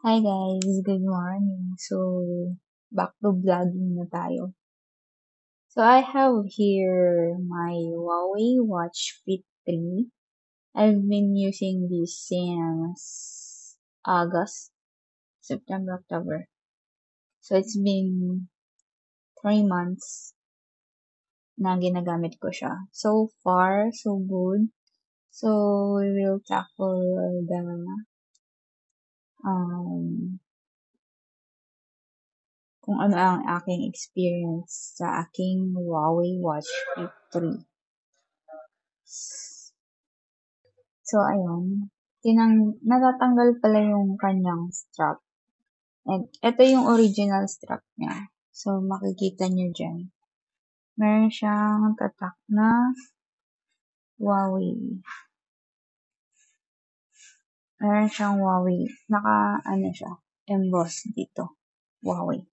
Hi guys, good morning. Back to vlogging na tayo. So, I have here my Huawei Watch Fit 3. I've been using this since August, September, October. So, it's been 3 months na ginagamit ko siya. So far, so good. So, we will tackle the kung ano ang aking experience sa aking Huawei Watch Fit 3. So, ayun. Natatanggal pala yung kanyang strap. And ito yung original strap niya. So, makikita nyo dyan. Meron siyang tatak na Huawei. Meron siyang Huawei. Siya, emboss dito. Huawei.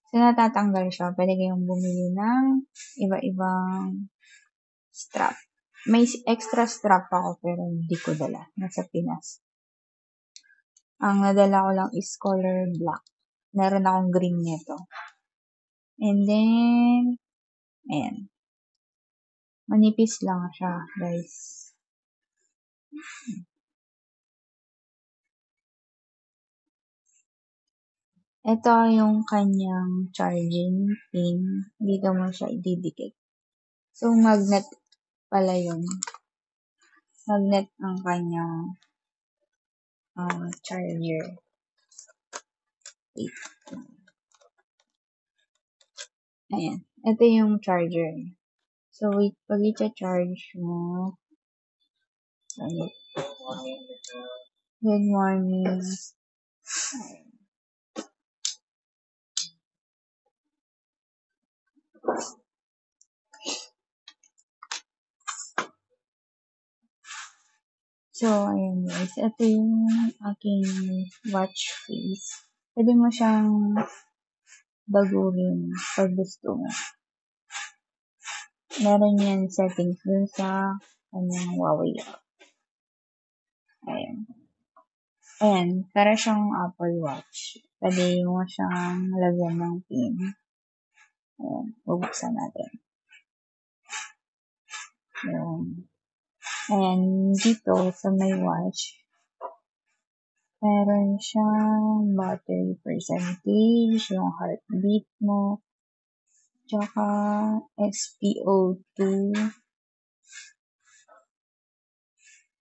So, natatanggal siya. Pwede kayong bumili ng iba-ibang strap. May extra strap ako pero hindi ko dala. Nasa Pinas. Ang nadala ko lang is color black. Meron akong green nito. And then, ayan. Manipis lang siya, guys. Ito yung kanyang charging pin. Dito mo siya ididikit. So, magnet pala yun. Magnet ang kanyang charger. Wait. Ayan. Ito yung charger. So, wait. Pag i-charge mo, good morning. So, ayan guys. Ito yung aking watch face. Pwede mo siyang baguhin pag gusto mo. Meron yan settings dun sa kanyang Huawei. Ayan. Ayan. Para siyang Apple Watch. Pwede mo siyang lagyan ng pin. Ayan. Bubuksan natin. Ayan. Ayan. Dito sa my watch, meron siyang battery percentage, yung heartbeat mo, tsaka SpO2.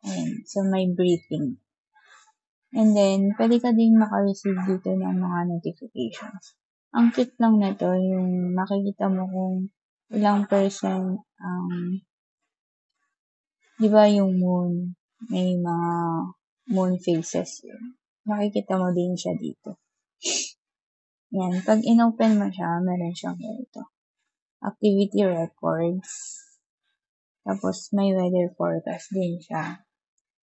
Ayan. So, may breathing. And then, pwede ka din maka-receive dito ng mga notifications. Ang cute lang nito, yung makikita mo kung ilang percent di ba yung moon, may mga moon phases yun. Makikita mo din siya dito. Yan. Pag in-open mo siya, meron siyang ganito. Activity records. Tapos, may weather forecast din siya.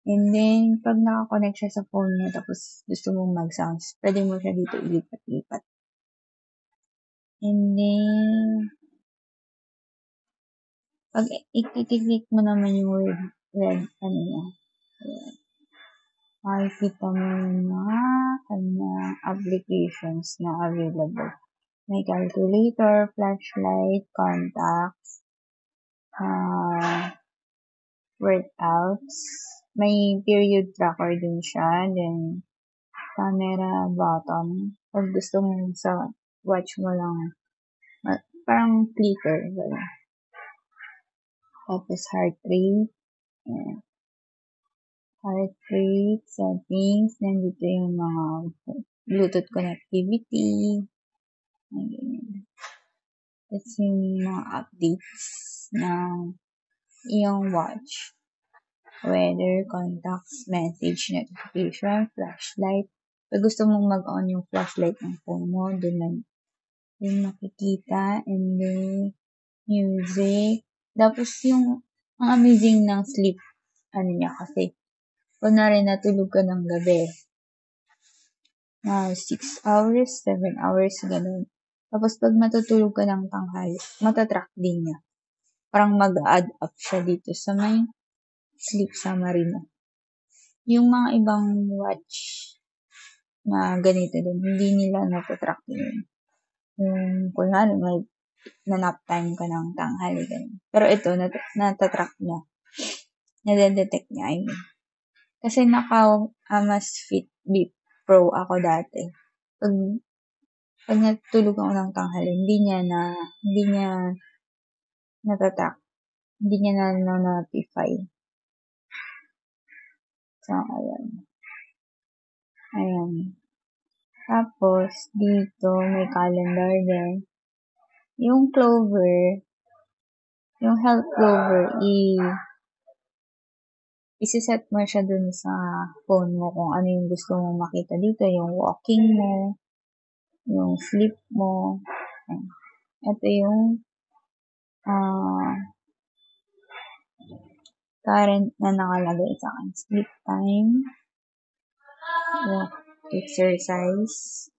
And then, pag nakakonect siya sa phone mo, tapos gusto mong mag-sounds, pwede mo siya dito ilipat-lipat. And then, pag i-click mo naman yung red, makikita mo yung mga kanyang applications na available. May calculator, flashlight, contacts, workouts, may period tracker din siya, then camera button. Pag gusto mo sa watch mo lang, parang clicker, gano'n. Tapos heart rate, settings, nandito yung mga Bluetooth connectivity, tapos yung mga updates ng iyong watch. Weather, contacts, message, notification, flashlight. Pag gusto mong mag-on yung flashlight ng phone mo, dun lang yung makikita. And then, music. Tapos yung, ang amazing ng sleep, niya kasi, kunwari natulog ka ng gabi, 6 hours, 7 hours, ganun. Tapos pag matutulog ka ng tanghali, matatrack din niya. Parang mag-add up siya dito sa may sleep summary mo. Yung mga ibang watch na ganito din. Hindi nila natatrack yung kunwari may na-nap time ka ng tanghali. Ganun. Pero ito, natatrack niya. Nade-detect niya, I mean. Kasi naka-Amazfit Bip Pro ako dati. Pag natulog ako ng tanghali, hindi niya natatrack. Hindi niya na-notify. So, ayan. Tapos, dito, may calendar din. Yung Clover, yung Health Clover, isi-set mo siya dun sa phone mo kung ano yung gusto mong makita dito, yung walking mo, yung sleep mo. Ayan. Ito yung current na nakalagay sa akin. Sleep time, walk, exercise.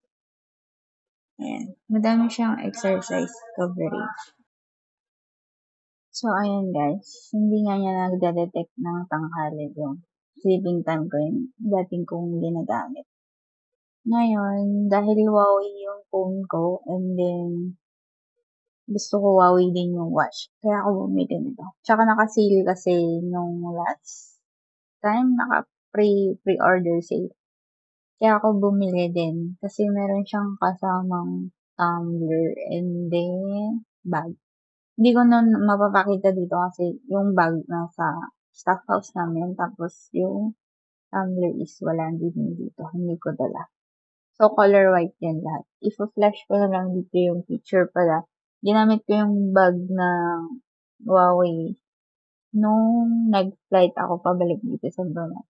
Ayan. Madami siyang exercise coverage. So, ayan guys. Hindi nga niya nagde-detect ng tanghali yung sleeping time ko yung dating kong ginagamit. Ngayon, dahil Huawei yung phone ko, and then, gusto ko Huawei din yung watch. Kaya ako bumili nito. Tsaka naka-sale kasi nung last time, naka-pre-order sale. Kaya ako bumili din. Kasi meron siyang kasamang tumbler and then bag. Hindi ko na mapapakita dito kasi yung bag nasa staff house namin. Tapos yung tumbler is wala din dito. Hindi ko dala. So, color white yan lahat. If-flash ko na lang dito yung picture pala. Ginamit ko yung bag ng Huawei nung nag-flight ako pabalik dito sa Brunei.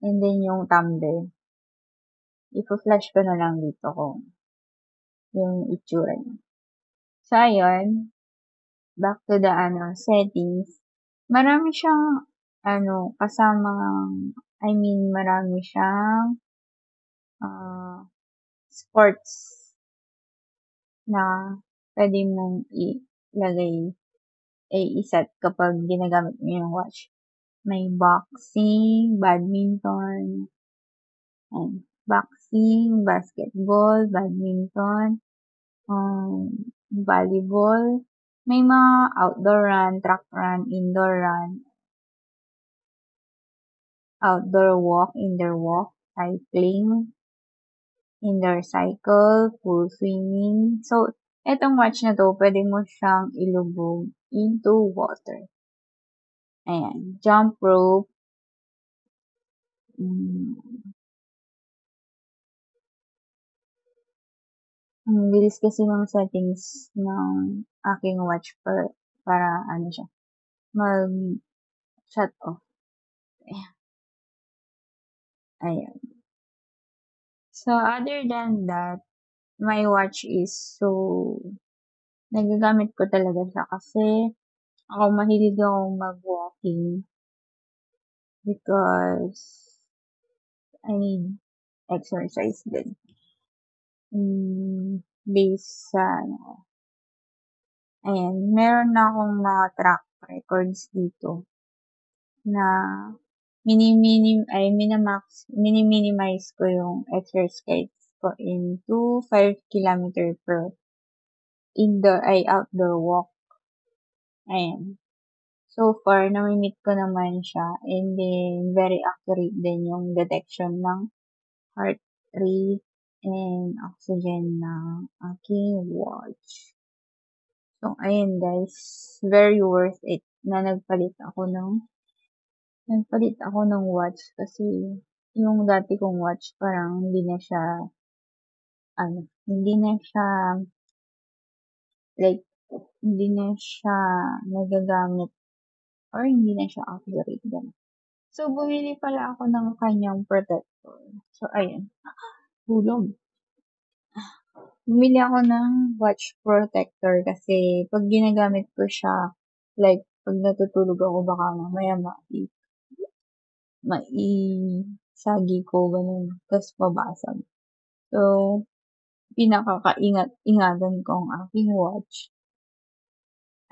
And then yung tumbler. If-flash ko na lang dito kung yung itsura niya. So, ayun. Back to the settings. Marami siyang marami siyang sports na pwede mong ilagay iset kapag ginagamit mo yung watch. May boxing, badminton, basketball, badminton, volleyball. May mga outdoor run, track run, indoor run, outdoor walk, indoor walk, cycling, indoor cycle, pool swimming. So, etong watch na to, pwede mo siyang ilubog into water. Ayan. Jump rope. Ang bilis kasi ng settings ng aking watch para siya, mag-shut off. Ayan. So, other than that, my watch is nagagamit ko talaga siya kasi ako mahilig akong mag-walking because I need exercise din. Based sa ayan, meron na akong mga track records dito na minimize ko yung exercise ko into 5 kilometer per outdoor walk. Ayan. So far, namimit ko naman siya and then very accurate din yung detection ng heart rate and oxygen ng aking watch. So, ayan guys, very worth it na nagpalit ako ng watch kasi yung dati kong watch parang hindi na siya nagagamit or hindi na siya accurate din. So, bumili pala ako ng kanyang protector. So, ayan. Hulog. Bumili ako ng watch protector kasi pag ginagamit ko siya, like, pag natutulog ako baka mamaya maisagi ko, ganun. Tapos mabasag. So, pinakakaingatan ko ang aking watch.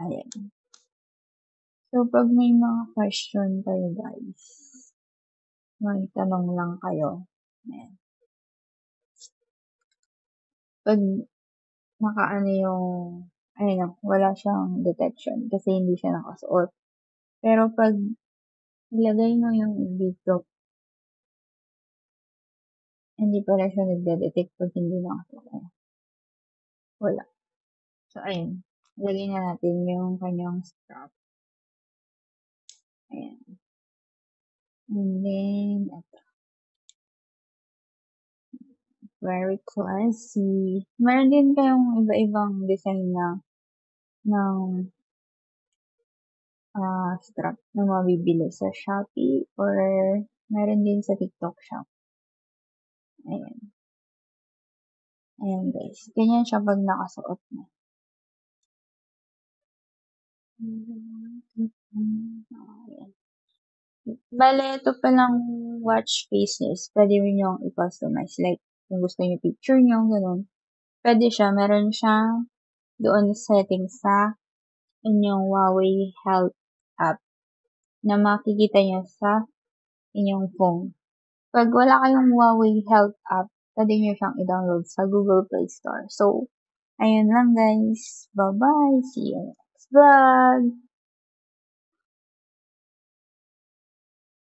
Ayan. So, pag may mga question kayo guys, may tanong lang kayo. Ayan. 'Pag nakaano yung ayun, wala siyang detection kasi hindi siya nakasuot. Pero 'pag ilagay mo yung dito, hindi pala siya nagde-detect 'pag hindi nakasuot, wala. So ayun, ilagay na natin yung kanyang strap, ayan. And then eto, very classy. Meron din kayong iba-ibang design na ng, strap na mabibili sa Shopee or meron din sa TikTok Shop, ayan. Ayan guys, ganyan siya 'pag nakasuot na. Ayan. Bale ito palang watch face is puwede mo niyong i-customize like kung gusto niyo picture niyo gano'n, puwede siya. Meron siyang doon settings sa inyong Huawei Health app na makikita niyo sa inyong phone. 'Pag wala kayong Huawei Health app, puwede niyo siyang i-download sa Google Play Store. So, ayun lang guys. Bye-bye. See you next vlog.